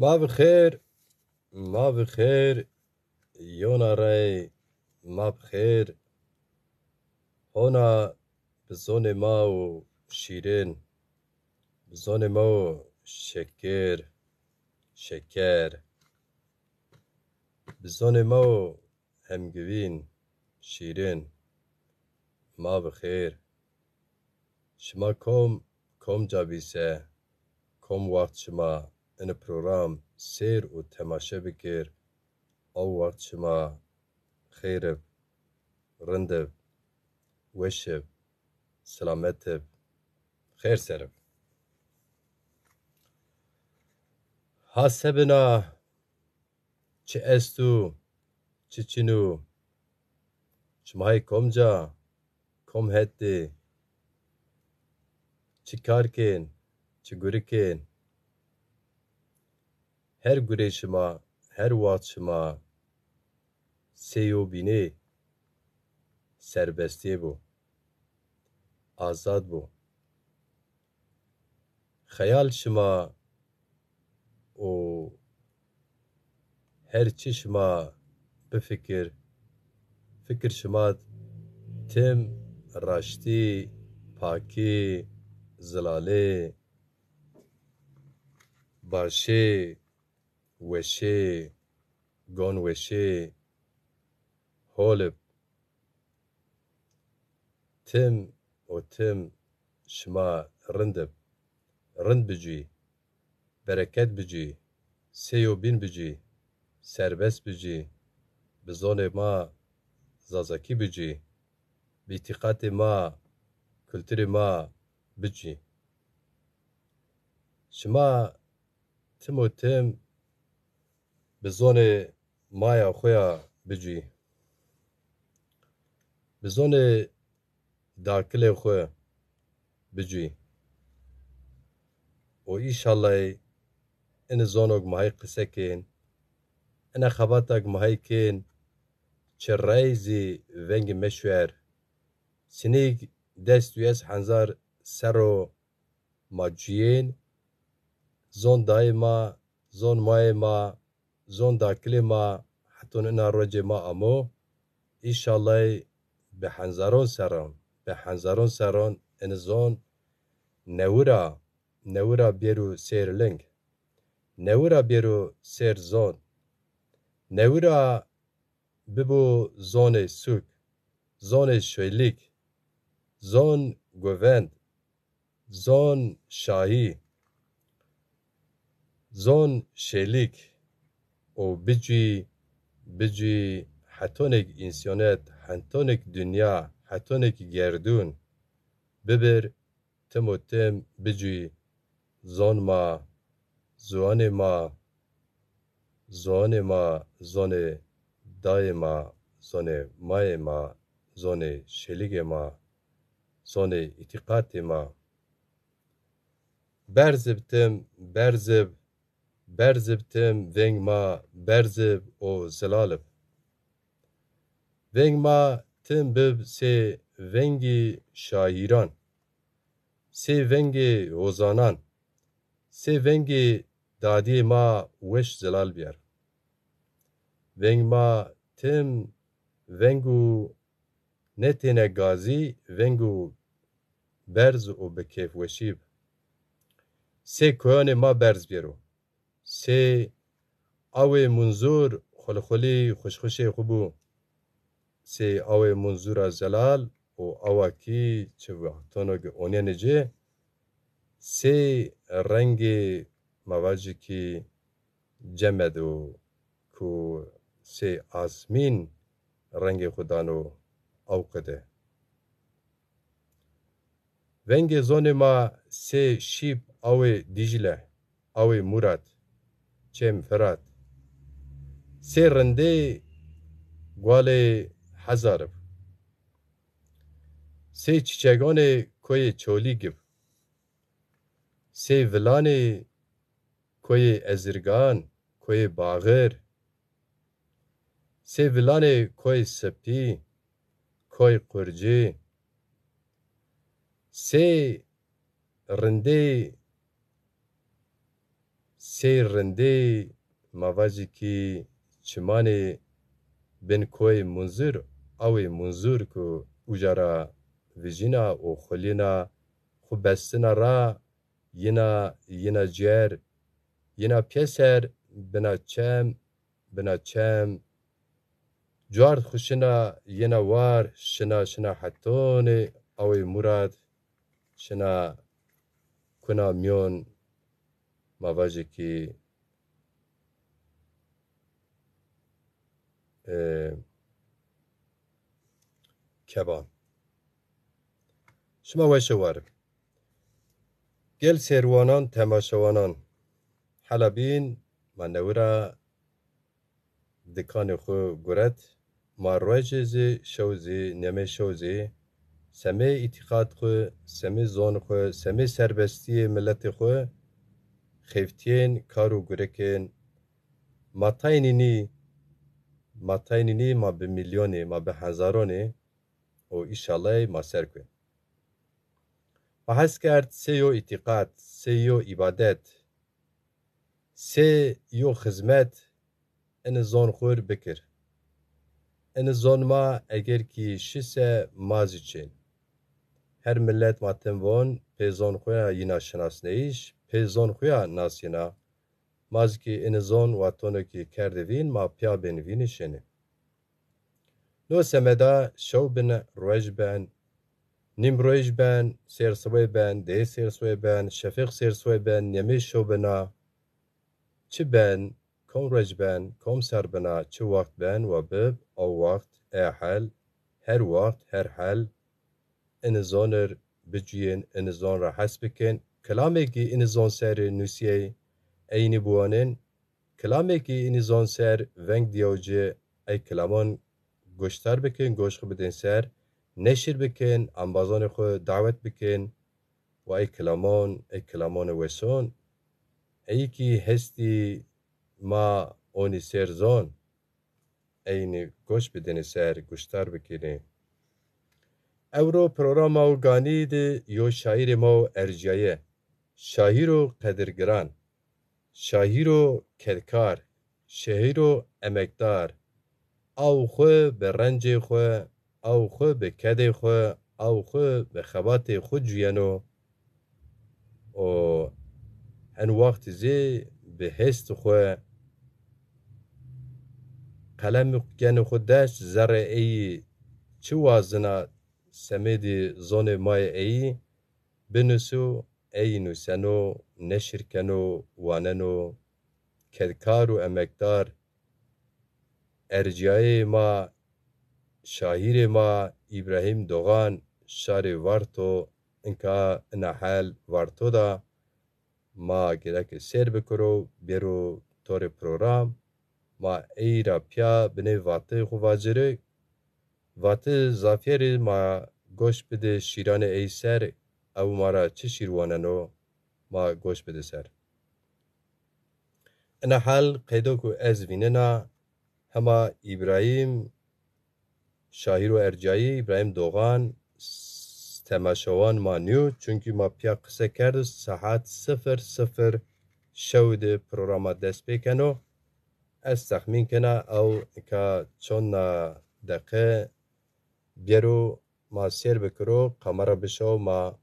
ما بخیر ما بخیر یونا رای ما بخیر هونا بزون ما و شیرین بزون ما و شکر بزون ما و همگوین شیرین ما بخیر شما کم جابیسه کم وقت شما این پروگرام سیر و تماشه بکر او وقت شما خیرب رندب وشب سلامتب خیر سرب حسبنا چه استو چه چنو شماهای کم جا کم هدی چه کار کن چه گوری کن her gure şıma, her vaat şıma seyo bine serbestiye bu, azad bu. Hayal şıma o her çi şıma befikir, fikir şıma tim raşti, paki, zilale, başe, weşe, gon weşe, holib tim şıma rindib rind bicî bereket bicî seyo bin bicî serbest bicî bi zonê ma zazakî bicî bi îtîqatê ma kulturê ma bicî şima tim bi zonê maya xwe ya bicî bi zonê dakilê xwe bicî û îşallah in zonok mahê qise kên in xebatek mahê kên çi reyzî vengê meşwer sinîk dest û ez henzar ser o ma ciyên zon dayê ma zon mayê ma zon dakilê ma heton ina rocê ma amo îşallah bi henzaron seron in zon newira bêr û sêr ling newira bêr û sêr zon newira bibû zonê sûk zonê şoylîk zon govend zon şahî zon şêlîk û bicî hetonek însiyonet hetonek dunya hetonek gerdûn bibir tim û tim bicî zon ma ziwanê ma zonê dayê ma zonê mayê ma zonê şêlîgê ma zonê îtîqatê ma berzib tim veng ma berzib û zilalib veng ma tim bib sê vengî şaîran sê vengê hozanan sê vengê dadiyê ma weş zilal bêr veng ma tim veng û netêne gazî veng û berz û bi kêfweşî sê koyanê ma berz bêro sê awê munzûr xulixulî xuşxuşê xwe bû sê awê munzûra zelal û awakî çi tonog onyenê cê sê rengê mavacikî cemed û ku sê asmîn rengê xwe dano ew qide vengê zonê ma sê şîp awê Dîcle awê Murat çêm Firat sê rindê gualê Hezarib sê çîçeganê koyê Çolîgib sê vilanê koyê Ezirgan koyê Baxir sê vilanê koyê Sepî koy Qurcê sê rindê سیر رنده مواجی کی چمانی بن کوی منظور اوی منظور کو اجارا ویژینا و خلینا خو بستنا را ینا جر ینا پیسر بنا چم جوارد خوشنا ینا وار شنا حتون اوی مراد شنا کنا میون مواجه کی کبان شما وشوار گل سیروانان تماشوانان حلبین منورا دکان خو گرد ما رویجزی شوزی نمی شوزی سمی اتخاذ خو سمی زون خو سمی سربستی ملت خو خیفتین کارو گرکن ماتاینینی ما به میلیونی ما به هزارانی و ایشالله ما سر کن و حس کرد سیو اتقاد سیو عبادت سیو خدمت ان زون خور بکر ان زون ما اگر کی شسه مازی چین her millet matem von pezon خویا ینا شناس نیش pezon خویا ناسینا مازکی ان زون واتونو کی کردوین ما پیا بنوین شنه نو سمدا شو بن روج بن نیم روج بن سرسوی بن ده سرسوی بن شفیق سرسوی بن نمی شو بنا چه بن کم روج بن کم سر بنا چه وقت بن و بب او وقت احل her وقت her حل ان زونر بجین ان زون را حسب کن کلامی کی ان زون سر نوسیه اینی بوانن کلامی کی ان زون سر ونگ دیوجه ای کلامان گوشتر بکن گوش خو بدن سر نشر بکن انبازان خو دعوت بکن و ای کلامان وسون ای کی هستی ما اونی سر زون اینی گوش بدن سر گوشتر بکنه اورو پروگراما و گانید یو شاعر ما ارجایه شاعر و قدرگران شاعر و کدکار شاعر و امکدار او خو به رنج خو او خو به کد خو او خو به خبات خود جوینو و هن وقت زی به هست خو قلم گن خود داشت زره ای چه وازنا سمدی زون مای ای بنسو ای نوسنو نشرکنو واننو کدکار و امکدار ارجای ما شاعر ما ابراهیم دوغان شار وارتو انکا نحل وارتو دا ما گرک سر بکرو بیرو طور پروگرام ما ای را پیا بنه واته خواجره واته زافیر ما گوش بده شیران ای سر او مارا چه شیرواننو ما گوش بده سر نحل قیدو کو از ویننا هما ابراهیم شاعر و ارجایی ابراهیم دوغان تماشاوان ما نیو چونکی ما پیا قصه کرد ساعت 00 شود پروگرام دست بکنو از تخمین کنه او که چون دقیقه بیرو ما سیر بکرو قمره بشو ما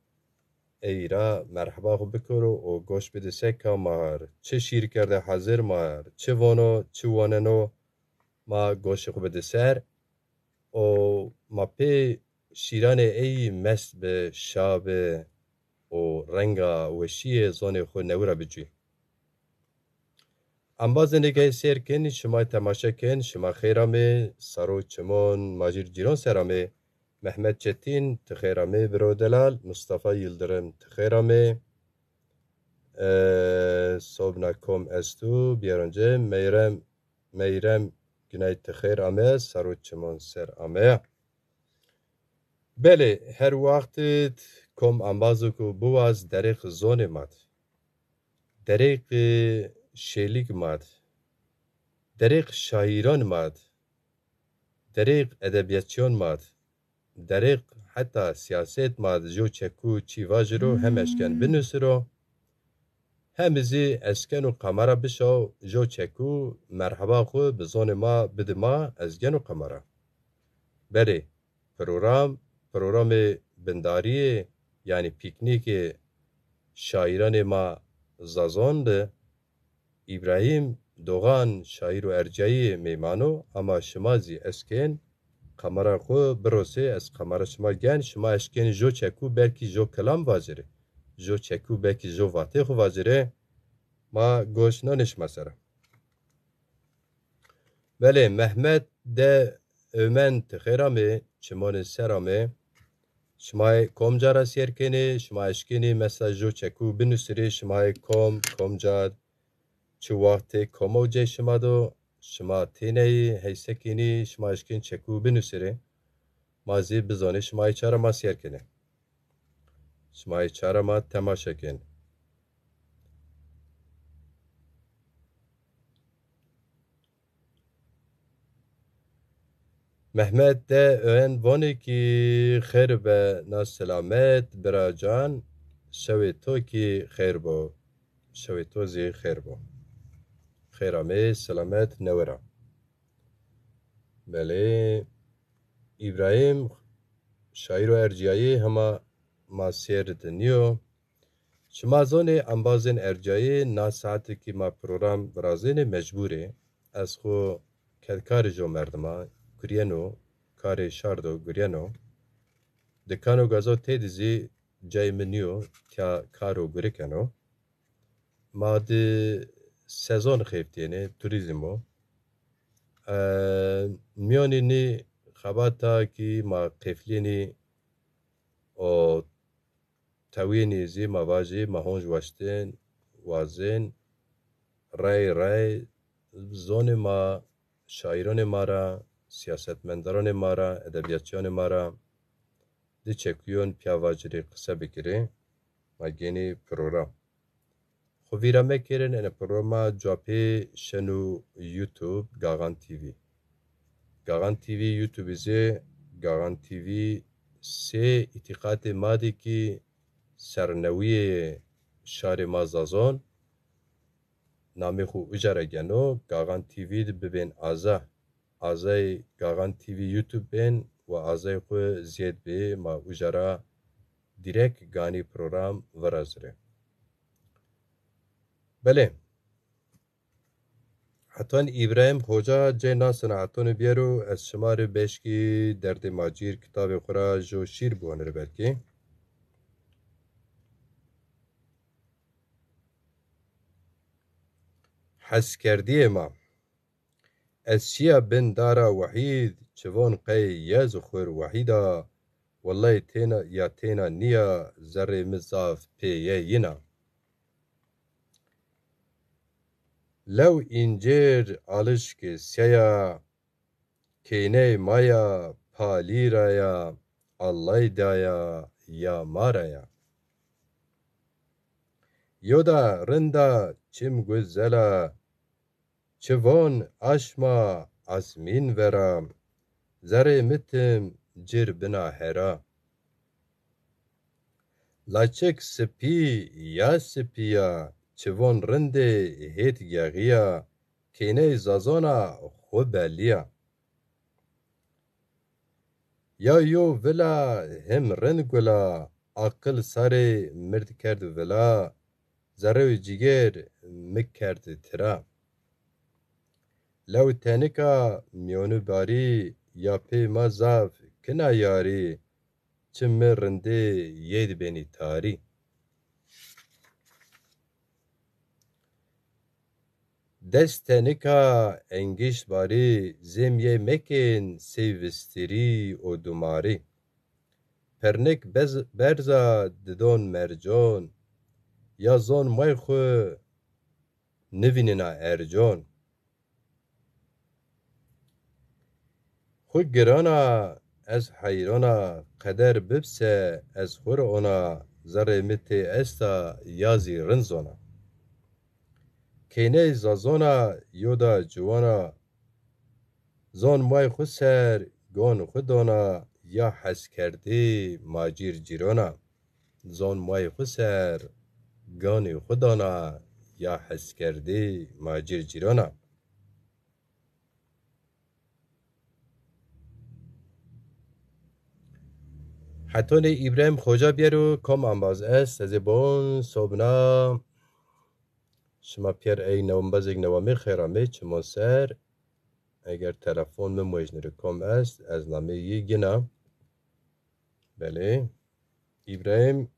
ایرا مرحبا خو بکرو و گوش بده سکا مار چه شیر کرده حاضر مار چه وانو چه واننو ما گوش خو بده سر و ما پی شیران ای مست به شاب و رنگا وشی زون خو نورا بجی انباز نگه سیر کن شما تماشا کن شما خیرامه سارو چمون ماجر جیران سرامه محمد چتین تخیرامه برو دلال مصطفی یلدرم تخیرامه صوبناکم استو بیارنجه میرم گنای تخیرامه سارو چمون سر آمه بله هر وقت کم انبازو کو بواز دریق زون مات دریق شیلیک ماد دریق شاعران ماد دریق ادبیاتچیون ماد دریق حتی سیاست ماد جو چکو چی واجرو همشکن بنوسرو hemizi esken û qemera bişaw jo çekû merheba xwe bi zonê ma bidima ezgen û qemera. Berê programê bindariyê yanî pîknîkê şairanê ma Zazon bi İbrahîm Doğan şaîr û erciyayê mêmano ama şima zî eskên qemera xwe birosê ez qemera şima gen şima eşkên jo çekû belkî jo kilam vacirê jo çekû belkî jo vatê xwe vacirê ma goş nanişma ser. Belê Mehmet de Ömen tixêra me çimonê sera me şimayê kom cara sêrkenê şima eşkenê mesela jo çekû binûsirê şimayê komcar çi waxtê komewcê şima do şima têneyê heysekînî şima eşkên çekû binûsirê ma zê bizanê şimayê çara ma sêrkenê şimayê çara ma temaşekên. Mehmet de ön vonekî xêr be nas selamet biracan şewê to kî xêr bo şewê to zî xêr bo xêra me selamet newera. Belê İbrahîm şaîr û erciyayê hema ma sêr diniyo şima zonê embazên erciyayê na saetekî ma program birazênê mecbûrê ez xwe kedkarê jo merdima kuriyeno karê şardo guriyeno dikano gazo tê dizî ceyê min niyo tya kar û gurikeno ma di sezon xeftiyênê turizmo miyonê nê xebata kî ma qeflînê o tewînê zî ma vajê ma hûn ji weştên wazên rey zonê ma şaîranê ma ra siyasetmendaranê ma ra edebiyatçiyanê ma ra di çekûyon piya vacirê qise bikirê ma genê program xwe vîra mekêrin ene programa cwapê şen û YouTube Gagan TV. Gagan TV YouTubeê zê Gagan TV sê îtîqatê madîkî sernewiyê şarê ma Zazon namê xwe ujare geno Gagan TV bibên azayê Gagan TV YouTube bên û azayê xwe zêd bê ma ujara dîrek ganî program verazire. Belê hetan İbrahîm Hoca cê nasina hetanê bîyero ez şimarê beşkî derdê macîr kitabê xwe ra jo şîr bûnire belkî. Hezkerdiyê ma ez şiya bin dara wehîd çivon qey yez û xwir wehîda wellahî têna niya zerrê min zav pê ye yîna. Lew încêr alişkê seya kêney maya palîraya Allay daya ya maraya. Yoda rinda çim güzela çivon aşma asmîn vera zerê mitim cir bina hera. Laçik spî ya spiya çivon rindê hêt gexiya kêney Zazona xwe beliya. Ya yo vila him rind gula aqil sarê mird kerd vila zerre û cîger mik kerd tira. Lew tenika miyonû barî ya pê ma zav kina yarî çim min rindê yê dibenî tarî. Dest tenika engîşt barî zêm yê mekên sêvîstirî û dumarî. Pernik berza didon mercan ya zon may xwe nivînîna ercan. Xwe girana ez heyrana qeder bibse ez xwir ona zerrê min tê esta ya zî rinzona. Kêney Zazona yoda ciwana zon may xwe ser gan xwe dana ya hezkerdê macîr cîrana. Zon may xwe ser ganê xwe dana یا حس کردی ماجر جیرانا حتی ابراهیم خوجا بیارو کم انباز است از بون صبنا شما پیر ای نومباز یک نوامی خیرامه چما سر اگر تلفن من موجنر کم است از نامه یی گنا بله ابراهیم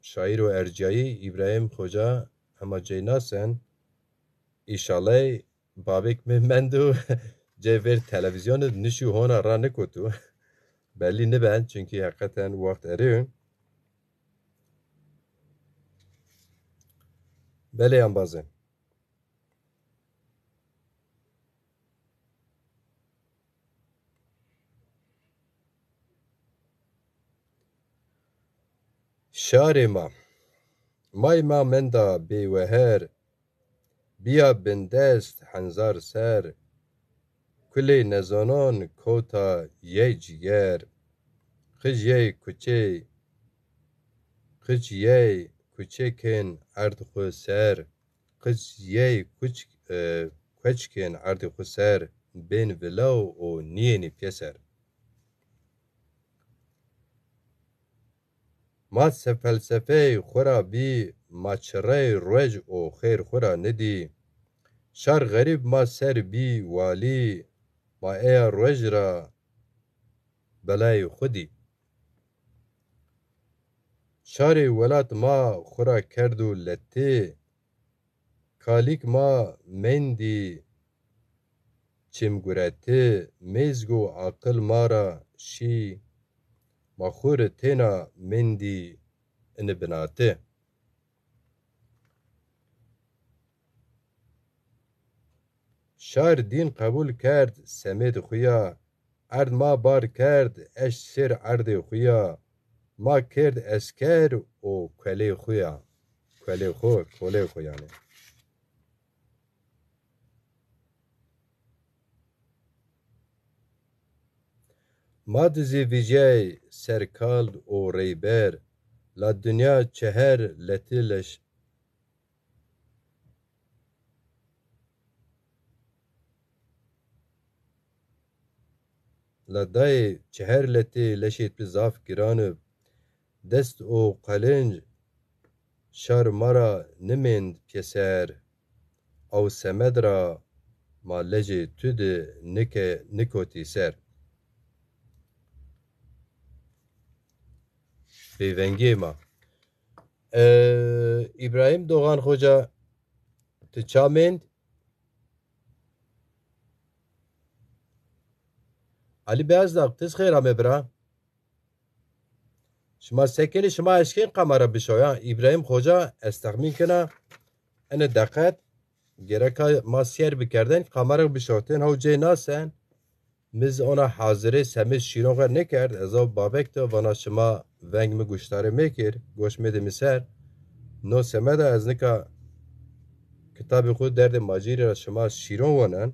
شاعر و ارجایی ابراهیم خوجا اما جیناسن ایشالله بابک مندو جویر تلویزیون نشو هونا را نکوتو بلی نبند چونکی حقیقتا وقت اره بله انبازه شعر ما مای ما مندا بیوهر بیا بندست هنزار سر کلی نزانان کوتا یه جگر خج یه کوچه کن عرض خو سر خج یه کوچکن عرض خو سر بین ولو و نینی پیسر ما فلسفه خورا بی ما چره روج و خیر خورا ندی شر غریب ما سر بی والی ما ای روج را بلای خودی شار ولات ما خورا کردو لتی کالیک ما مندی چمگورتی میزگو عقل ما را شی ما خور تینا مندی ان بناته شار دین قبول کرد سمید خویا ارد ما بار کرد اش سر ارد خویا ما کرد اسکر و کلی خویا کلی خو یعنی ما دزی ویجی سرکال و ریبر لا دنیا چهر لتیلش لدای چهر لتی لشیت بزاف گرانب دست او قلنج شار مرا نمند پسر او سمد را ما لجی تود نکوتی سر بیونگی ما ابراهیم دوغان خوجا تچامند علی بیازداق تز خیره مبرا شما سکلی شما اشکین قمره بشویا ابراهیم خوجا استخمین کنه ان دقت گرکا ما سیر بکردن قمره بشوتن هاو جه ناسن مز ona حاضره سمیز شیرون غیر نکرد ازا بابک تو وانا شما ونگ می گوشتاره میکر گوش میده میسر نو سمده از نکا کتاب خود درد ماجیری را شما شیرون وانن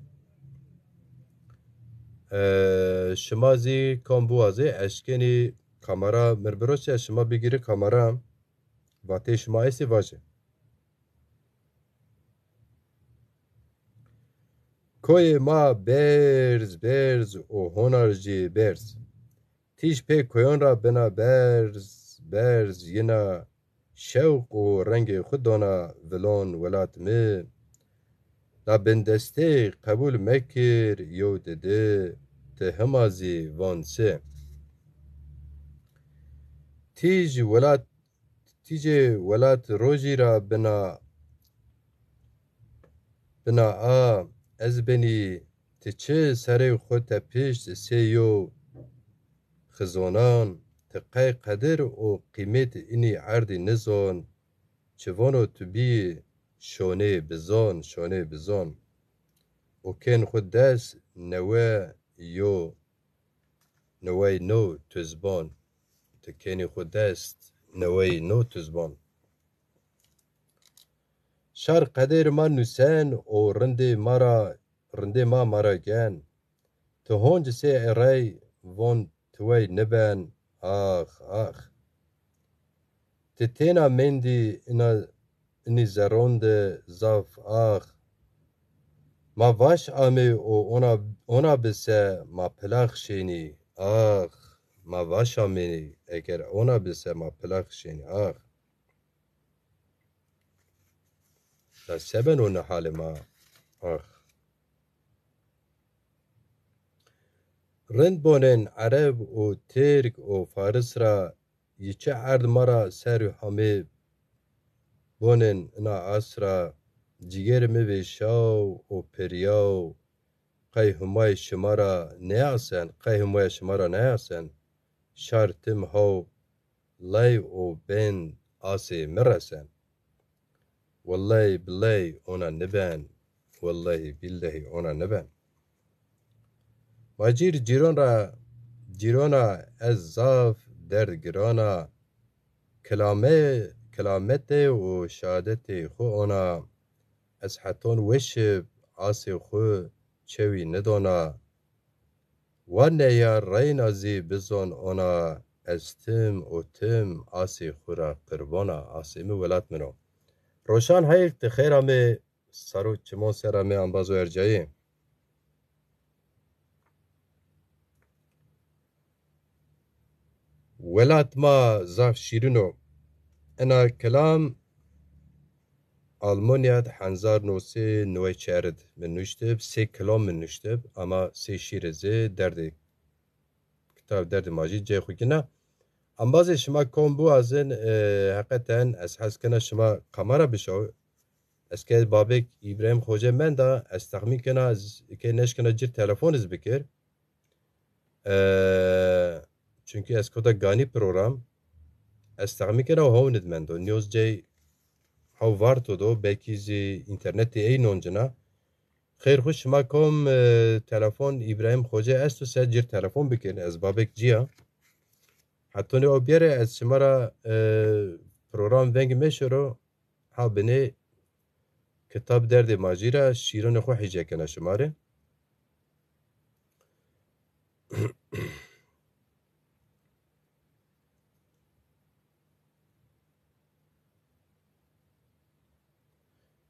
شما زی کام بوازه اشکنی کامرا مربروسی شما بگیره کامرا واته شما ایسی واجه کوی ما برز و هنرجی برز تیش پی کویان را بنا برز ینا شوق و رنگ خود دانا ولان ولات می لا بندسته قبول مکر یو دده ته همازی وانسه تیج ولات روژی را بنا از بنی تچه سر خود پیش سیو خزانان تقای قدر و قیمت اینی عردی نزان چوانو تو بی شونه بزان و کن خود دست نوی نو تزبان تکنی خود دست نوی نو تزبان شر قدر ما نوسن و رنده ما مرا گن تو هونج سی ارای وان توی نبن آخ تتینا مندی اینا اینی زروند زاف آخ ما واش آمی او اونا بسه ما پلاخ شینی آخ ما واش آمینی اگر اونا بسه ما پلاخ شینی آخ دا سبن اون حال ما آخ رند بونن عرب و ترک و فارس را یچه عرض مرا سر همه بونن انا آسرا جگر می شاو و پریاو قی همای شمارا نیاسن قی همای شمارا نیاسن شارتم هاو لای و بین آسی مرسن والله بالله اونا نبن والله بالله اونا نبن ماجیر جیرونا از زاف درد گرانا کلامت و شهادت خو اونا از حتون وشب آسی خو چوی ندونا وانه یا رینا زی بزون اونا از تم آسی خورا قربانا آسی می ولات منو روشان هایل تخیر همه سرو چمون سر همه انبازو ارجایی ولات ما زاف شیرینو انا کلام Almanya'da Hanzar Nosi Noe Çerid min nuştib, sê kelam min nuştib, ama sê şîrezê derdê kitab derdê majî cê xwe kine. Ambazê şima kom bû azin heqeten ez hez kine şima kamera bişaw. Ez kê babek İbrahim Xoce men da ez texmîn kina ez kê neşkina cir telefon ez bikir. Çünkü ez koda ganî program ez texmîn kina hewnet men do news cê haw varto do belkî zî internetê ey noncina خیر خوش ما کوم تلفن ابراهیم خوجه است و سه جیر تلفن بکن از بابک جیا حتی نه بیاره از شما را پروگرام ونگ میشورو ها بنی کتاب درد ماجیرا شیرون خو حیجه کنه شماره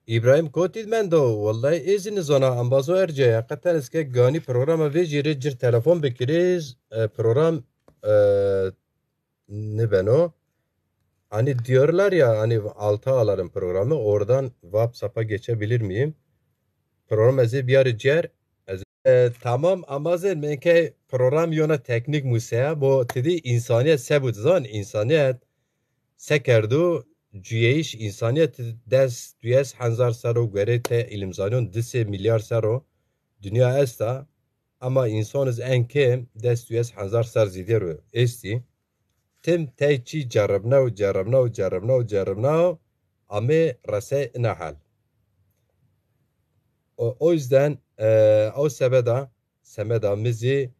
İbrahim Kotid men do vallahi izin zona ambazo erce hakikaten eske gani programa ve jiri jir telefon bekiriz program ne beno hani diyorlar ya hani altı alarım programı oradan WhatsApp'a geçebilir miyim? Program ezi bir yer ciğer tamam ama menke program yona teknik musea bu dedi insaniyet sebut zan insaniyet sekerdu cüyeyiş insaniyet des düyes hanzar saro göre te ilimzanyon 2 milyar saro dünya esta ama insanız enkem des düyes hanzar sar zidiru esti tim te çi jarabna ame rase nahal o yüzden o semeda mizi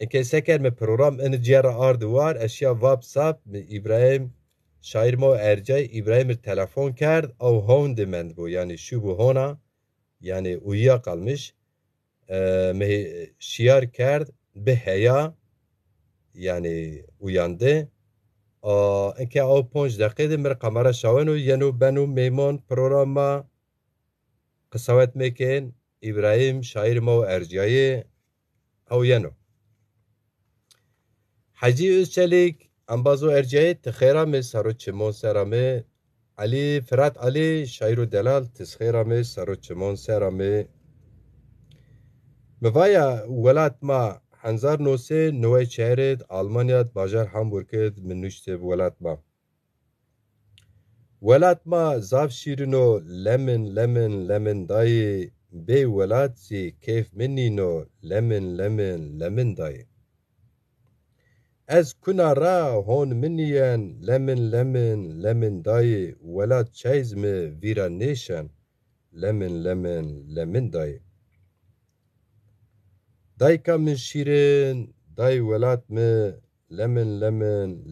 انکه سکر می پروگرام ان جیر آردوار اشیا WhatsApp İbrahim şair mo ercay İbrahim telefon کرد او هون دمند بو yani şu bu hona yani uyuya kalmış şiar کرد به heya yani uyandı انکه او 5 dakika mir kamera şavenu yenu benu memon programa kısavet mekin İbrahim şair mo ercayı او yenu حجی özçelik ambazo ercayet txerame saro çimon serame Ali Fırat Ali şairu delal txerame saro çimon serame mevaya welat ma hanzar nose noy çeret Almanyat bajar Hamburg'et minuşte welat ma zav şirino lemon dayı be welat si keyf minino lemon dayı از کنا را هون منین لمن دای ولاد چیز می ویرا نیشن لمن دای دای کا من شیرین دای ولاد می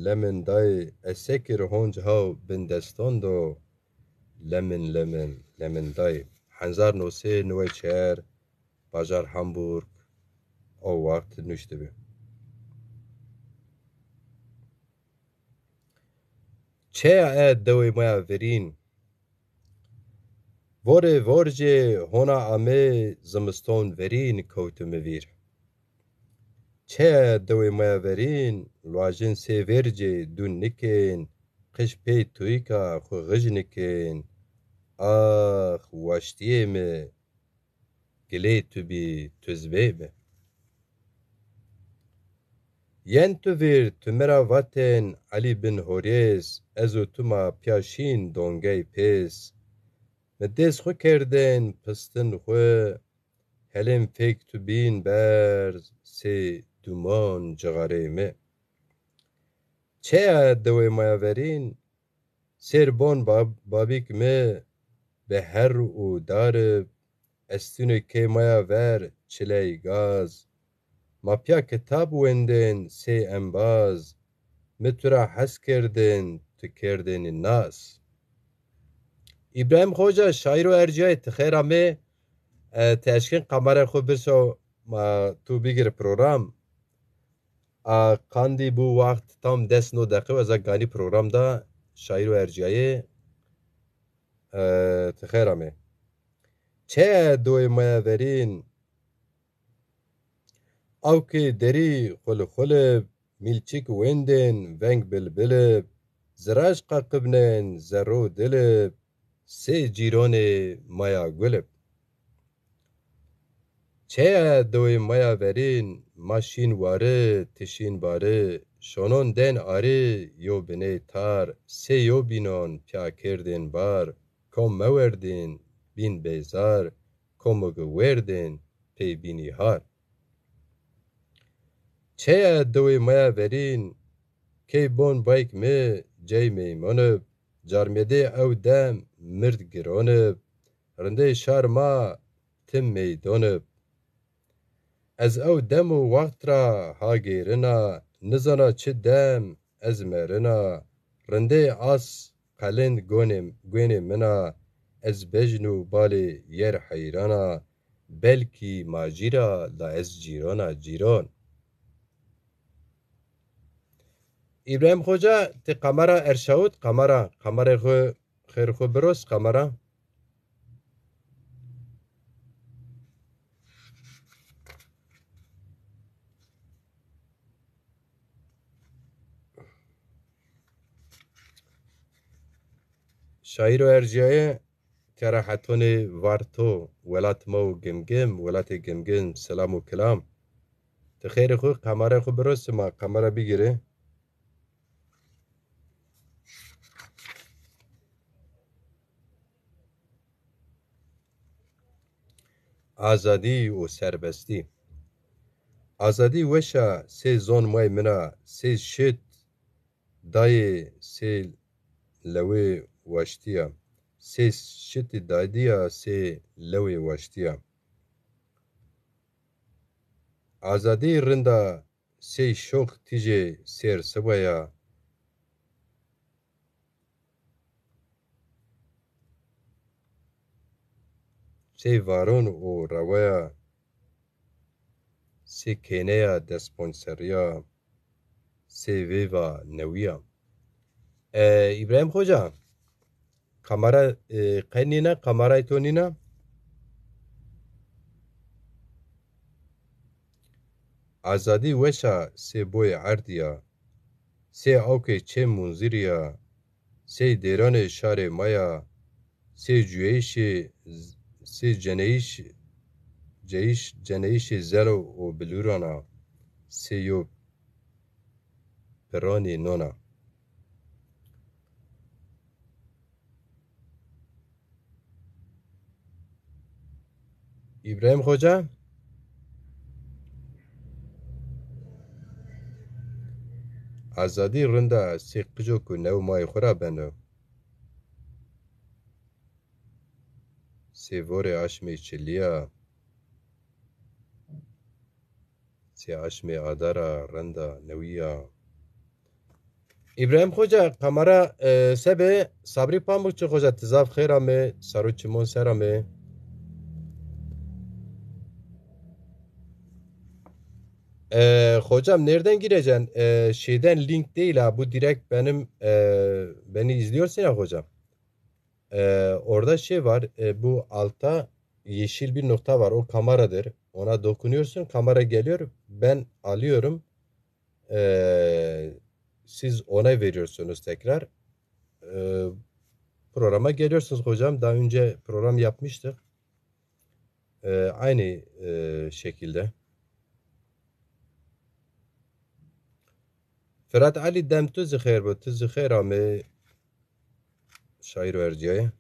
لمن دای اسکر هونج هاو بندستان دو لمن دای حنزار نوسه نوی چهر باجار هامبورگ او وقت نوشته بی چه دوی ما ورین وره ورجه هونا امه زمستون ورین کوتم ویر. چه دوی مایا ورین لواجن سی ورجه دون نکن قش پی تویکا خو غج نکن آخ واشتیه me گلی تو بی تزبه me. ین تو ویر تو مرا واتن علی بن هوریس ازو تو ما پیاشین دونگی پیس مدیس خو کردن پستن خو هلم فیک تو بین برز سی دومان جغاره me. چه دوی مایا ورین سیر بون بابیک me به هر او دارب استونه که مایا ور چلی گاز مapya kitap wendên sê embaz min tu ra hez kirdin tu kirdinê nas. İbrahim Hoca şair û erciyayê ti xêra me te eşkên qamera xwe birso ma tu bigir program qandî bû wext tam 10 deqe eza ganî program da şair û erciyayê ti xêra me. Çe doyê maya verîn Awkê derî xulib mîlçik wendên veng bilbilib ziraş qaqibnên zerro dilib sê cîranê maya gulib. Çeye doyê maya verîn ma şîn warê tişîn barê şonon den arê yo binê tar sê yo bînan pya kirdên bar kom me werdin bîn bêzar komu werdin pey bînî har. Çeye doyê maya verîn key bon bayk me cey meymanib carmedê ew dem mird giranib rindê şar ma tim meydanib ez ew dem û wext ra ha gêrina nizana çi dem ez merina rindê as qelind guênê mina ez bejn û balê yer heyrana belkî ma jîra la ez cîrana cîran. İbrahim Hoca ti kamera erşavut kamera xwe xêr xwe biros kamera şair û erciyayê terahetonê varto welat ma û gimgim welatê gimgim selam û kilam ti xêrê xwe kamera xwe biros ma kamera bigire. Azadî û serbestî. Azadî weşa sê zon may mina sê şit dayê sê lewê weştiya sê şitî dadiya sê lewê weştiya. Azadî rinda sê şox tîjê sêr sibaya sê varon û rewaya sê kêneya destponseriya sê vêva newiya. İbrahim Hoca kamera qenîne kamerayê to nîne azadî weşa sê boyê erdiya sê awkê çê munziriya sê dêranê şarê maya sê cuyêşê sê ceneyîşê zelo û bilûrana sê yo piranê nona. İbrahim Hoca azadî rinda sê qicok û new mayê xwe ra beno sê vorê aşmê çiliya sê aşmê adara rinda newiya. İbrahim Hoca kamera sebe Sabri Pamukçu Hoca tizav xêra me saro çimon sera me. Hocam nereden gireceksin? Şeyden link değil ha. Bu direkt beni izliyorsun ya hocam. Orada şey var. Bu altta yeşil bir nokta var. O kameradır. Ona dokunuyorsun. Kamera geliyor. Ben alıyorum. Siz onay veriyorsunuz tekrar. Ee, Programa geliyorsunuz hocam. Daha önce program yapmıştık. Aynı şekilde. Ferhat Ali dem tu zixêr bu. Tu zixêr amê şair verciye.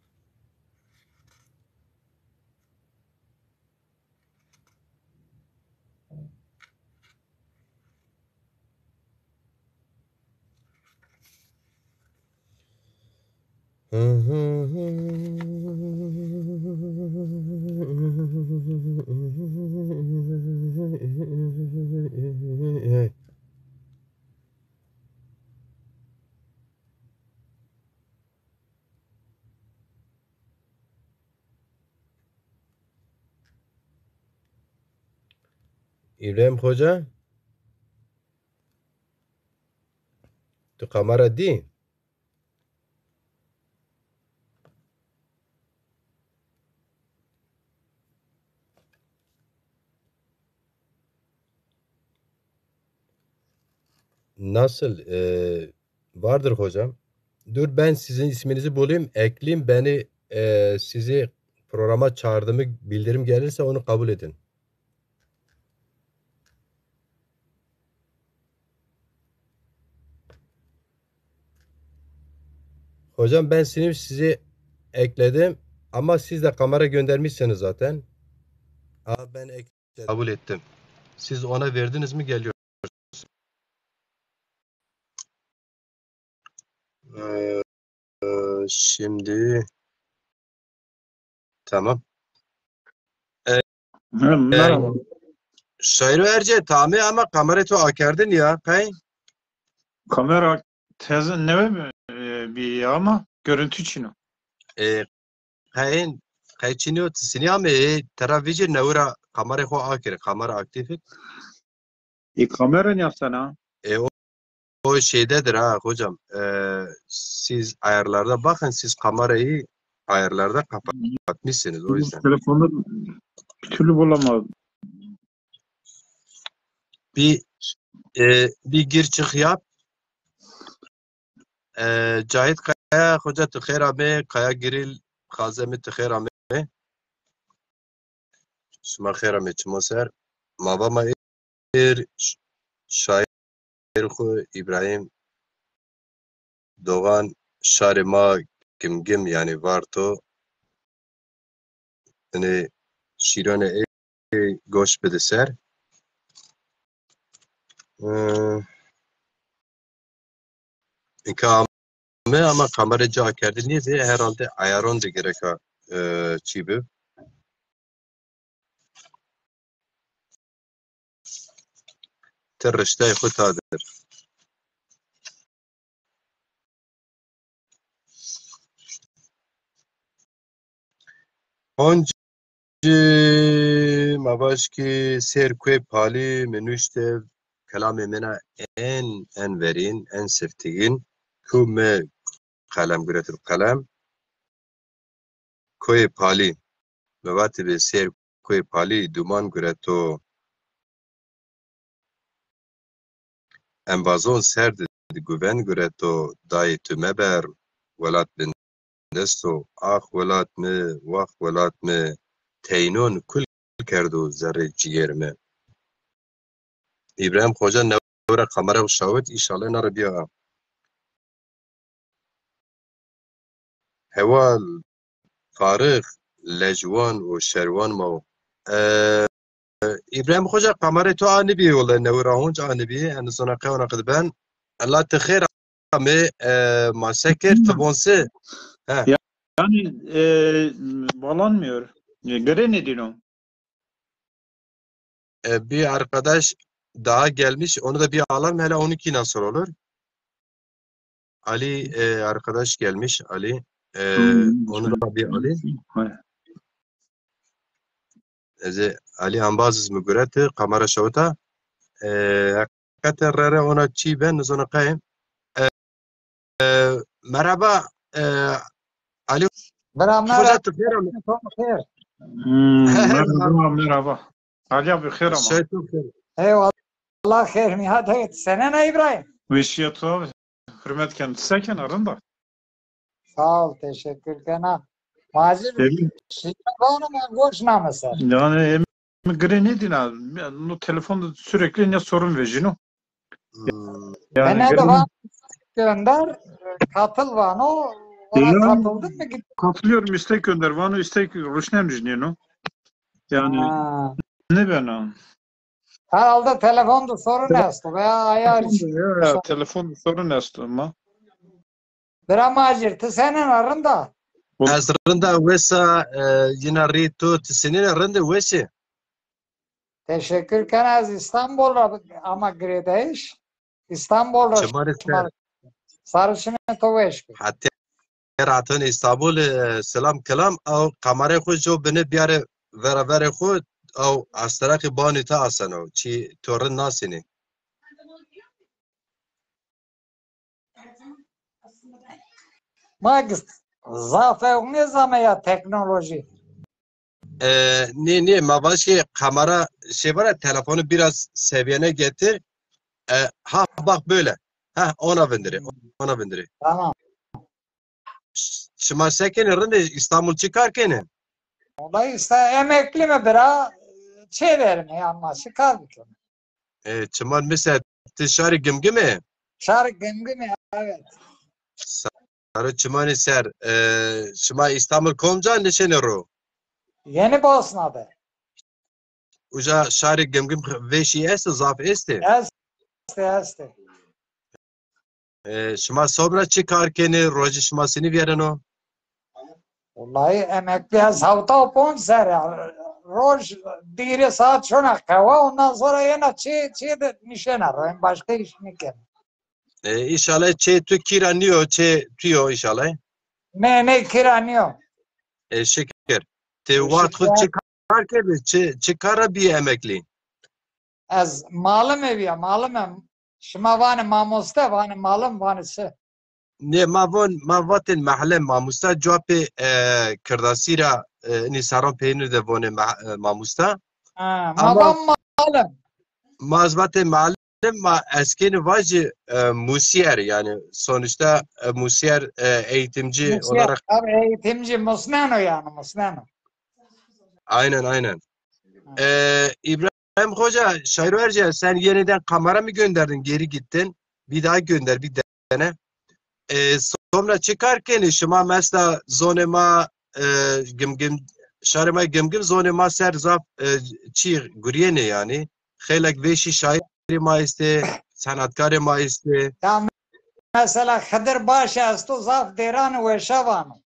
İbrahim Hoca, tu kamera di. Nasıl? Vardır hocam. Dur ben sizin isminizi bulayım, ekleyeyim. Beni sizi programa çağırdığımı bildirim gelirse onu kabul edin. Hocam ben sizi ekledim ama siz de kamera göndermişsiniz zaten. Ben ekledim. Kabul ettim. Siz ona verdiniz mi geliyor. Ee, Şimdi tamam. Ee, Merhaba. Şair verce tamam ama kamera to akerdin ya kay. Kamera tezin ne bir ama görüntü için o. Kayn kayçiniyo tisini ama teravici nevra kamera ko akir kamera aktif. Kamera ne yapsana? O şeydedir ha hocam. Siz ayarlarda bakın siz kamerayı ayarlarda kapatmışsınız o yüzden. Telefonda bir türlü bulamadım. Bir bir gir çık yap. Cahit Kaya hoca tıkher ame Kaya giril Kazemi tıkher ame Şuma kher ame çmoser Mabama şair xu İbrahim Doğan şarima gimgim yani varto yani şirane goş bedeser İnkâ ama kamera cevap kerdi niye diye herhalde ayarın da gereka çibi. Ter reştey xu tadir. Onci ما باش که سیر کوی پالی منوشته کلام منا en verin en sevdiğin kume kalem güretir kalem koy pali mevati be ser koy pali duman güreto embazon ser de güven güreto dayı tümeber velat bindesto ah velat me vah velat me teynon kul kerdo zerre ciğerme İbrahim Hoca nevra kamera şahit inşallah narabiya heval Farık, Lejwan û Şerwan ma İbrahim Hoca kamerayı tu anibî wala newra hûnc anibî en zona qewna qidben Allah te xêr me masekir tibonsi Yani bağlanmıyor. Göre ne diyor? bir arkadaş daha gelmiş onu da bir alalım hele 12 nasıl olur? Ali arkadaş gelmiş Ali onu da bir alayım. Ali ambazız mı göreti kamera şovta hakikaten rere ona çi ben zona qayım. Merhaba Ali برا خوشا مرحبا تو خیر هم خیر Merhaba, merhaba. Ali abi خیر ama. شاید تو خیر eyvallah Allah خیر میاد sene ne İbrahim? Vişiyatı abi. Hürmet kendisi kenarında. Sağ ol teşekkür ederim. Mazir Tabii. şiirvanı mı goş namısı? Yani emigre ne din abi? No telefonda sürekli ne sorun veriyor. Yani Bana da var gönder katıl var o ona Yani- katıldın mı git? katılıyorum, istek gönder. Bana istek ruşnem düşünüyor. Yani Ha. ne ben o? Herhalde telefonda sorun astı veya ayar için. Ya telefon sorun astı ama. Bira Mazir tı senin arında. از رنده ویسا ینا ری تو تسنین رنده ویسی Teşekkür ederim az İstanbul'a ama giredeyiş. İstanbul'a چمانی سر sarışını toveş. حتی راتن استانبول سلام کلام او قمره خود جو بنه بیاره ور خود او از طرف بانی تا آسانو چی تورن ناسینی Magist. Zafer ne zaman ya teknoloji? نه ما باشه kamera şey var ya telefonu biraz seviyene getir. Ha bak böyle. Ha ona bindiri. Tamam. Şıma sekin rende İstanbul çıkarken Olay işte emekli mi bira? Çevir mi ama çıkar bir kere. çıman mesela dışarı gımgıme Şarkı gümgüm ya evet. sarı çımanı ser şıma İstanbul komca nişene ro. Yeni Bosna'da. Uca şarkı gımgım veşi esti zaf esti. Este. Şıma sonra çıkarken roji şıma seni veren o. Vallahi emekli az havta pon ser ya. Roj dire saat şuna kava ondan sonra yine çi de nişan arayın. Başka iş mi ki? İnşallah çe tu kiraniyo çe tuyo inşallah. Ne kiranıyor. Şeker. Te vaat khud çıkarken çıkara bir emekli. Az malım ev ya malım. Şuma vani mamosta vani malım vani se. Ne mavatin mahalle mamusta cevapı kırdasira nisaran peynir de vone mamusta. Mavam malım. Mazbatı mahalle ma eskeni vacı musiyer yani sonuçta musiyer eğitimci olarak Abi eğitimci Musnano yani Musnano. aynen. İbrahim Hoca şair verce sen yeniden kamera mı gönderdin geri gittin bir daha gönder bir dene. Sonra çıkarken şıma mesela zonema gımgım şarıma gımgım zonema ser zaf çi guriyene yani xelek veşi şairi maiste sanatkar maiste Ya mesela Hıdır Başı astu zaf deran ve şavan.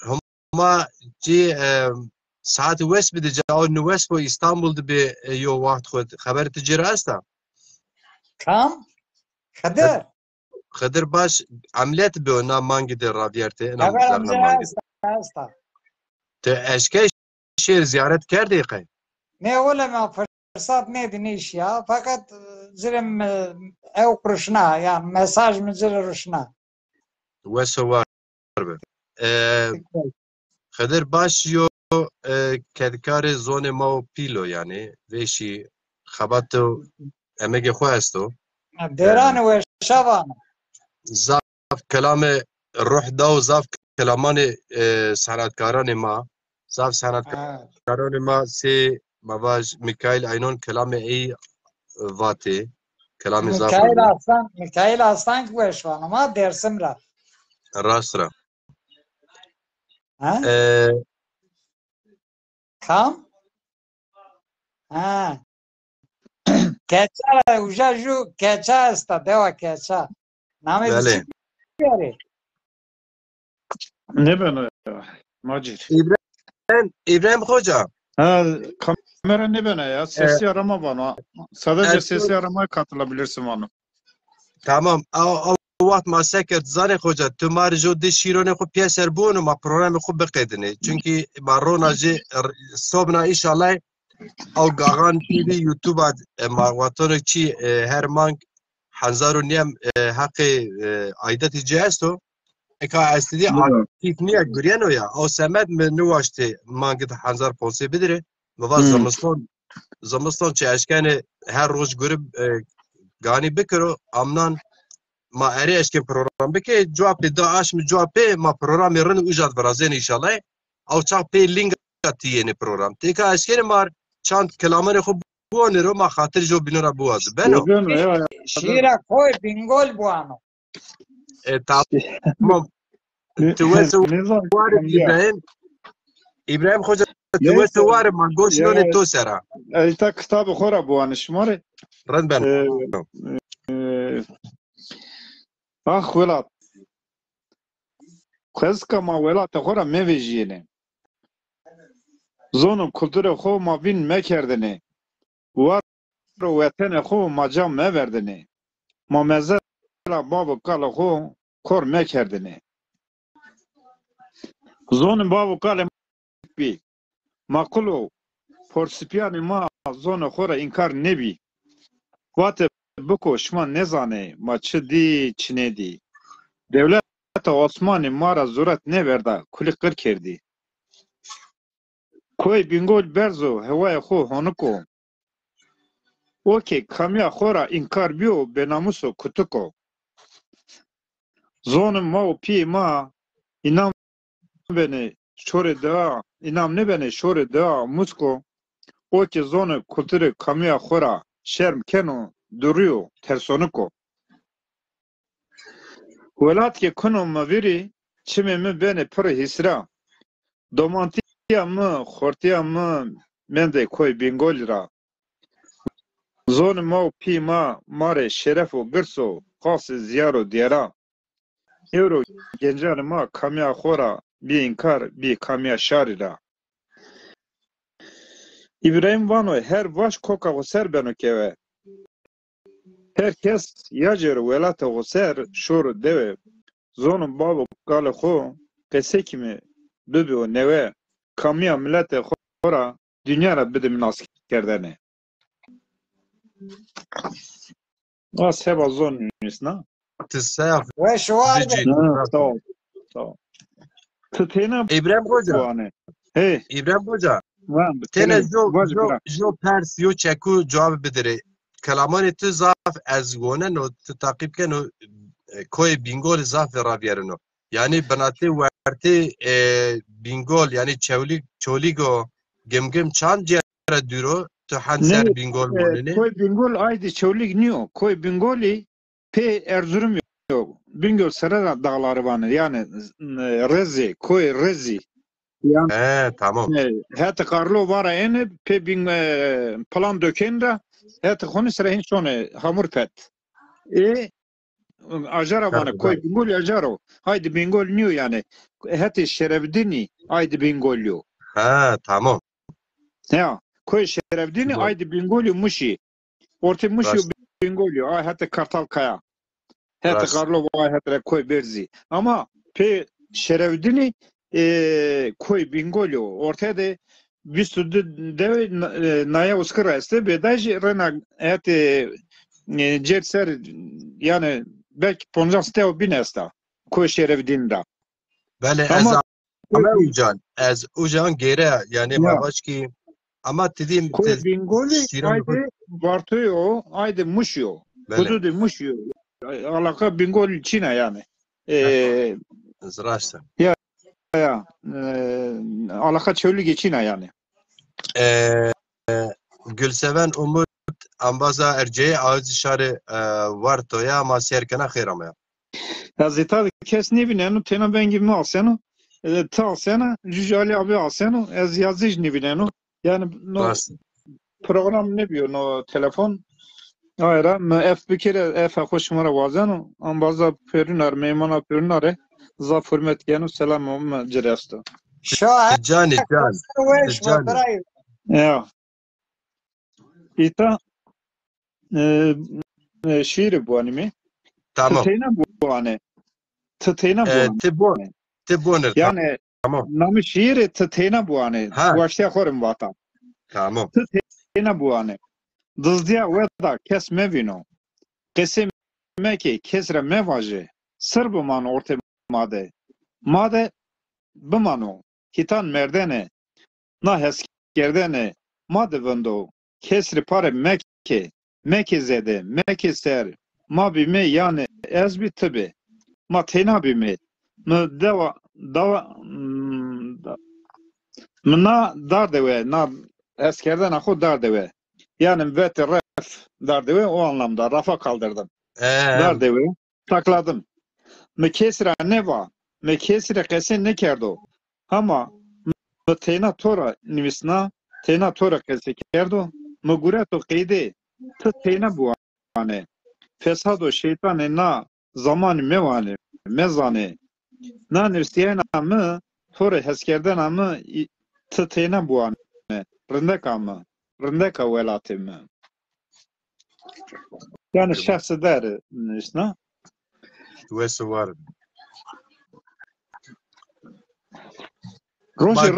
huma ci saat west bide jaw nu west bu İstanbul'da bir yo vaxt xod haber tecrübe asta Kam? Hıdır. Xıdır baş ameliyat be ona mangi de radyerte Haber namazlarına amca mangi hasta. te eşke şehir ziyaret kerdi kay Ne ulema fırsat neydi ne iş ya. Fakat zirim ev kuruşuna yani mesaj mı ziruşuna. Weso var be. Xıdır baş yo kedkare zone mao pilo yani veşi xabato emege xwasto Deran ve şavan. zaf kelame ruh da zaf kelamane sanatkaran ma zaf sanatkaran ma se mavaj Mikail Aynon kelame ey vate kelame zaf Mikail Aslan ve şavan ama dersim ra. rastra Ha? Kam? Ha. Keça, ujaju keça esta, deva keça. Name Bale. biçim Ne ben o ya? Macir. İbrahim Hoca Ha, kamera ne ben ya? Sesli arama bana. Sadece Evet. sesli aramaya katılabilirsin bana. tamam او وقت ما سکت زانه خوجا تو مار جو دی شیرونه خو پیسر بونو ما پروگرام خوب بقیدنی چونکی ما رونا جی صبحنا انشالله او گاغان تیوی یوتیوب ما واتونو چی هر مانگ 1000 حق aidatı cesto Eka estidi aktif niye görüyen o ya. O semet mi nuvaştı mangit hanzar ponse bidire. Baba zamaston çe eşkene her roş görüp gani bikiro amnan ma eri eşke program bike cevap da aş mı cevap ma program yarın ucat barazen inşallah. Av çap link atiyeni program. Teka eşkene mar çant kelamını xub bu anero ma xatir jo binora bu az. Beno. Şiira koy bingol bu ano. Tamam. تويت وارد ابراهيم خوجا تويت وارد ما قوش لوني توسرا ایتا کتاب خورا بوانه شماره رد بن اخ ولات خزکا ما ولات خورا میویجینه زونم کلتور خو ما بین مکردنه وار وطن خو ما جام موردنه ما مزر بابو کال خو کور مکردنه زون بابو کال بی ماقلو پرسپیان ما زون خورا انکار نبی وات بکو شما نزانه ما چه دی چه ندی دولت عثمانی ما را ضرورت نورده کلی قر کردی کوی بینگول برزو هوای خو هنکو اوکی کامیا خورا انکار بیو به ناموسو کتکو زون ما و پی ما اینام beni şöyle daha inam ne beni şöyle daha musko o ki zonu kültürü kamuya xora şerm keno duruyor tersonuko velat ki konu maviri çime mi beni para hisra domantiya mı xortiya mı mende koy bingolra zonu ma pi ma mare şerefo gırso qası ziyaro diyara euro gencan ma kamuya xora bir inkar bir kamya şarira. İbrahim Vano her vaş koka o ser beno keve. Herkes yacer velata o ser şor deve. Zonun babu kale xo kesekimi bebi o neve kamya millete xora dünyara bide münasik kerdene. Az heba zon nisna. Tisayaf Ve şu var Tamam. Tamam. Tena İbrahim Hoca. buane. Hey. İbrahim Hoca. Van. Tene jo pers yo çeku cevap bedire. Kalaman tu zaf az gone no tu takip ke no koy bingol zaf ravyerno. Yani banate verte bingol yani çoligo gemgem çan cera duro tu hanser bingol monene. Koy bingol aydi çolik niyo. Koy bingoli pe Erzurum yok. Bingöl Serra dağları var yani Rezi, koy Rezi. Yani tamam. Hatta Karlo var yani pe bin plan dökende hatta konu sıra hiç onu hamur pet. Ajara var koy Bingöl ajaro. Haydi Bingöl niyo yani. Hatta Şerefdini haydi Bingöl'yo. Ha tamam. Ya koy Şerefdini haydi Bingöl'yo Muşi. Orta Muşi Bingöl'yo. Hatta Kartalkaya. Hatta Karlo var hatta koy Berzi. Ama pe Şerefdini koy Bingöl'yo. Ortaya da bir sürü de naya uskara iste. Bedaj rena hatta Cerser yani belki Ponjasteo binesta. Koy Şerefdin'da. Bale ama ucan gere yani babaş ki ama dediğim koy Bingöl'ü haydi Bartoyo haydi Muşyo. Kudu de Muşyo. Alaka Bingöl Çin'e yani. Zraşta. Ya alaka çölü geçine yani. Gülseven Umut ambaza erceğe ağız dışarı var toya ama serkana khirama. Hazreti kes ne bilenu tena ben gibi alsana. Ta alsana Cücali abi alsana. Az yazıcı ne bilenu. Yani no program ne biliyor no telefon. Hayır F bir kere F hoşuma vazano. Ambaza perinler meymana perinler. Zaf hürmet genu selam ama ceresta. Cani. Ya. İta şiir bu anime. Tamam. Tıteyna bu anime. Tebonir. Yani tamam. Namı şiir tıteyna bu anime. Bu aşağı korum vatan. Tamam. Tıteyna bu anime. Dızdiya veda kesme vino. Kesim meki kesre mevaje. Sırbuman orta made. Made bimano. Hitan merdene. Na heskerdene. Made vendo. Kesri pare Mekke. Mekke zede. Mekke ser. Ma bime yani ez bir tabi. Ma tena bime. Ma dava na dardeve. Na heskerdene xo dardeve. Yani veti ref dardeve o anlamda. Rafa kaldırdım. Dardeve. Takladım. Me kesra ne var? Me kesra kesin ne kerdo? Ama me tena tora nivisna tena tora kesin kerdo. Me gure to qeyde te tena buane. Fesad o şeytan na zaman mevane mezane. Na nivistiyena mı tora heskerden mı te tena buane. Rındeka mı? Rındeka velati mı? Yani şahsı der nivisna. Wes var. Roji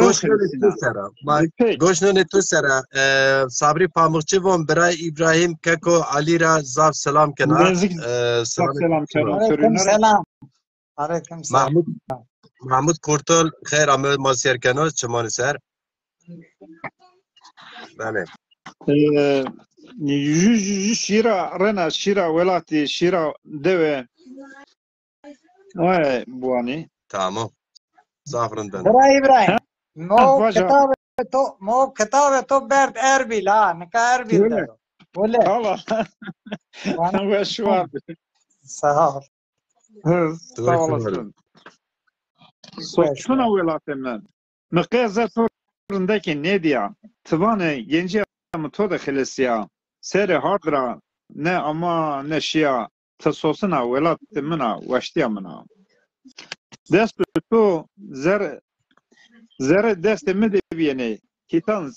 Goşnone tu sera. Sabri Pamukçı von Beray İbrahim Keko Ali Ra Zav selam kena. Selam Aleyküm selam. Aleyküm selam. Mahmud Kurtul khair amel masyer kena çaman ser. Bale. Şira rena şira velati şira deve. Vay buani. Tamam. Zafrından. Beray İbrahim. Mo kitabe to bert Erbil ha. Nika Erbil de. Öyle. Allah. Ve şu abi. Sağ ol. Sağ olasın. Şuna velatemden. Mekeze torundaki ne diye? Tıvanı genci amı toda xilesiya. Seri hardra ne ama ne şia. Tasosuna velatemina vaştiyamına. Dest tu zere dest mi deviyene. Hitan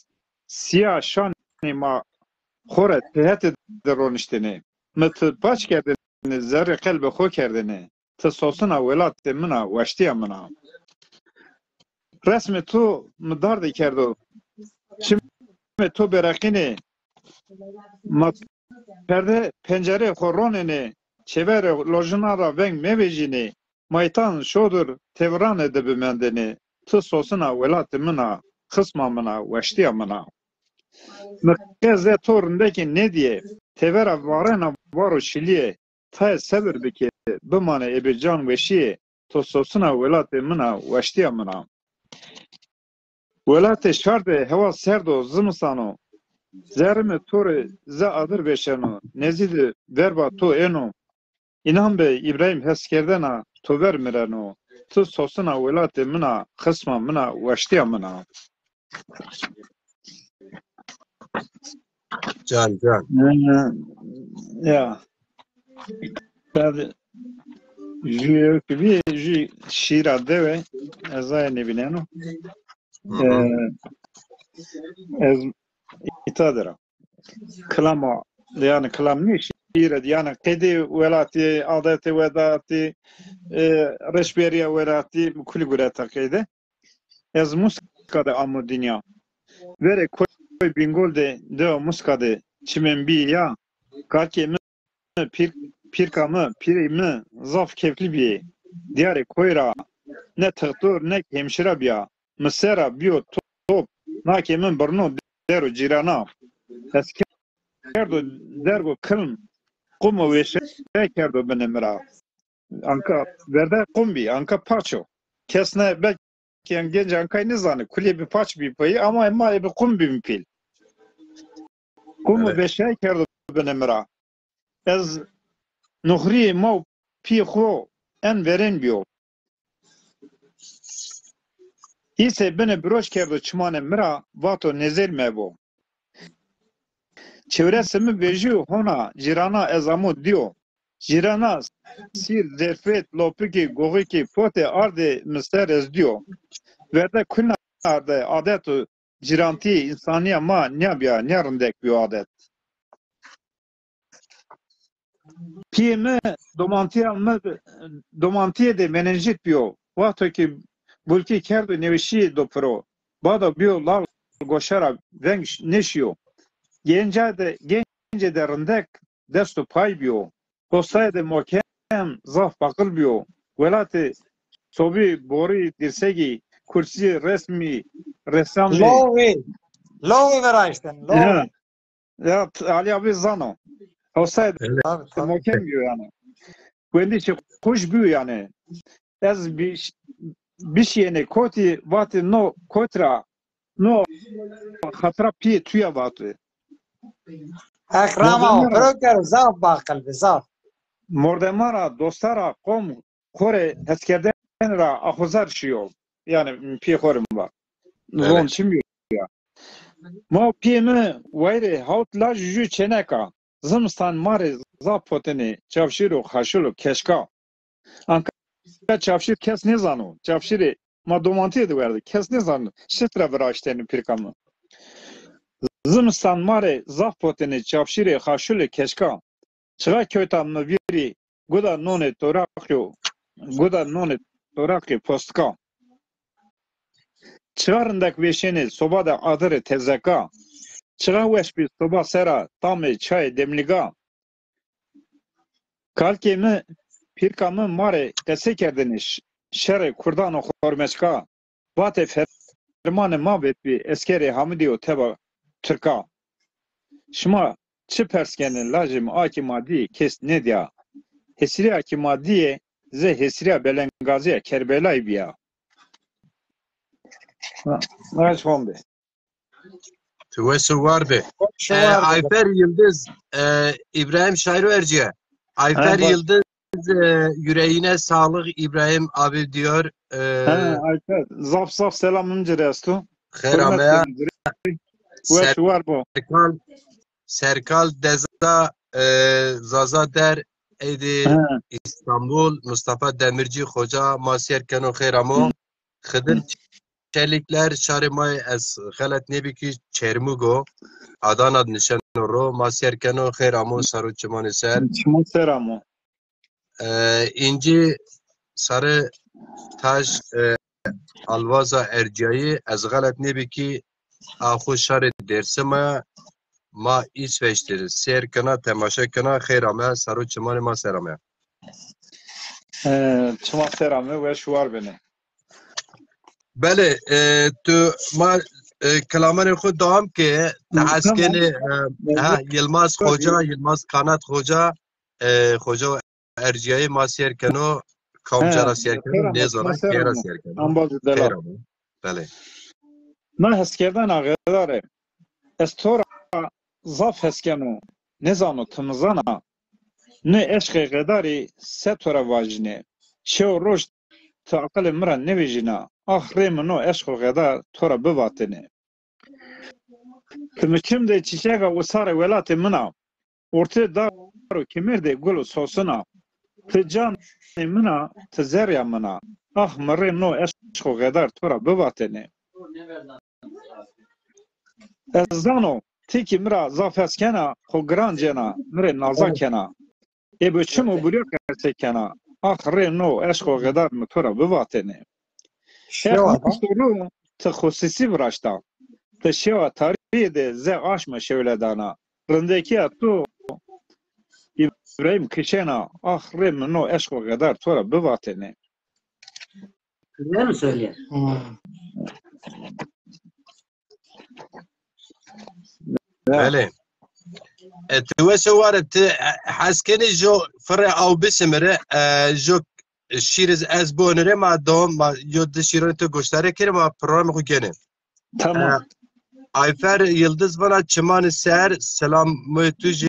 siyah şani ma خوره تهت درونشتنی مت پاش کردنی زر قلب خو کردنی تصوصنا ولات منا وشتیا منا رسم تو مدار دی کردو شم تو برقینی ما پرده پنجره خوروننی چور لوجنا را ونگ میویجینی مایتان شودر توران دبمندنی تصوصنا ولات منا خصما منا وشتیا منا Mekeze torundaki ne diye tevera varena varo şiliye tay sever beke bimane ebecan veşiye tososuna velate mina veştiya mina velate şarde heva serdo zımsano zerme tore za adır beşeno nezidi verba to eno inan be İbrahim heskerdena to vermireno tososuna velate mina kısma mina veştiya mina Can. Ya. Ben ji şira deve ezay ne bileno. Ez itadera. Klama yani klam ne şira yani qedi velati adeti vedati reşberiya velati kulli gurata qede. Ez muskada amu dünya. Vere bingol de muskade çimen bi ya kake mi pirka mı piri mi zaf kefli bi diyare koyra ne tığtur ne hemşire biya mesela biyo top nake min burnu deru cirana eskerdo dergo kılm kumu ve şekerdo benemra anka verde kumbi anka paço kesne belki yani genç ankay ne zanı kulye bir paç bir payı ama bir kumbi bir pil kumu ve şekerdo benemra ez nuhri mav pi xo en veren biyo ise beni broş kerdo çmane mira vato nezel mebo çevresimi vejiyo hona jirana ezamu diyo jirana sir zerfet lopiki goğiki pote arde mister ez diyo verde kulna arde adetu jiranti insaniya ma nyabiya nyarındek bir adet piyeme domantiye de menenjit biyo vato ki bulki kerdo nevişi dopro bada biyo lav goşara veng neşiyo gence de rındek desto pay biyo postaya de mokem zaf bakıl biyo velati Sobi Bori Dirsegi kursi resmi ressam Lovi veraştın. Lovi. ya Ali abi zano. Olsaydı Tabii. mokem diyor yani. Kendi şey hoş büyü yani. Ez bir şeyine koti vatı no kotra no hatra pi tuya vatı. Ekrama proker zaf bakıl zaf. Mordemara dostara kom kore heskerden ra ahuzar şiyo. Yani pi korum var. Zon çim ya. Ma pi mi vayre haut la juju çeneka. Zımstan mare zapoteni çavşiro haşulu keşka. Anka çavşir kes ne zanu? Çavşiri ma domantiye de verdi. Kes ne zanu? Şetra veraşteni pirkamı. Zımstan mare zapoteni çavşiri haşulu keşka. Çıra köytan mı viri guda none torakyo postka. Çıgarındak veşeni sobada adırı tezeka. Çıra veş bir soba sera tamı çay demliga. Kalkemi pirkamı mare kesekerdiniş. Şere kurdan o hormeçka. Vate fermanı mabet bir eskeri hamidiyo teba Türka. Şma çi perskenin lacim aki maddi kes ne diya. Hesri aki maddiye ze hesriya belengaziye kerbelay biya. Evet oldu. Tüvesi vardı. Ayfer Yıldız, İbrahim Şairo Erciye. Ayfer Yıldız yüreğine sağlık İbrahim abi diyor. Ayfer, zaf selamın cirestu. Kheramaya. Serkal. Serkal Deza Zaza Der Eydi İstanbul Mustafa Demirci Hoca Masiyer Keno Kheramo Kıdır Çelikler Şarimay Ez Galet Nebiki Çermugo Adana Nişanoro Masiyer Keno Kheramo Saru Çimani Ser Seramo İnci Sarı Taş Alvaza Erciyayı Ez Galet Nebiki Ahu Şari Dersime Ma İsveç'tir. Ser kana temaşa kana khairame saru çimani ma serame. Çima serame ve şuar beni. Bale tu ma kalaman xud devam ki tahaskeni Yılmaz Hoca Yılmaz Kanat Hoca Hoca Erciyayı ma ser kano kamcara ser kano ne zora kera ser kano. Ambazı dela. Bale. Na heskerden ağırlar. Estora zaf heskenu ne zanu tımızana ne eşke gadari setora vajne şev roj taakıl mra ne vejina ahre no eşke gadar tora bevatene tımçım de çiçeğe usare velatı mına orta daru kemerde gulu sosuna tcan mına tzerya mına ah mre no eşke gadar tora bevatene ezano Tiki mira zafeskena ko grancena mire nazakena e bu çmu buluyor gerçekena ahre no eşko kadar mı tora bu vatene şeva soru txosisi vraşta te şeva tarihi de ze aşma şevledana rındaki atu İbrahim kişena ahre no eşko kadar tora bu vatene ne mi söylüyor? Bale. توسو وارد حسكني جو فرع او بسمره جو شیرز از بونره ما دوم ما یود شیرن تو گوشتاره کرد ما program خو کنه. Tamam. Ayfer Yıldız bana çiman ser selam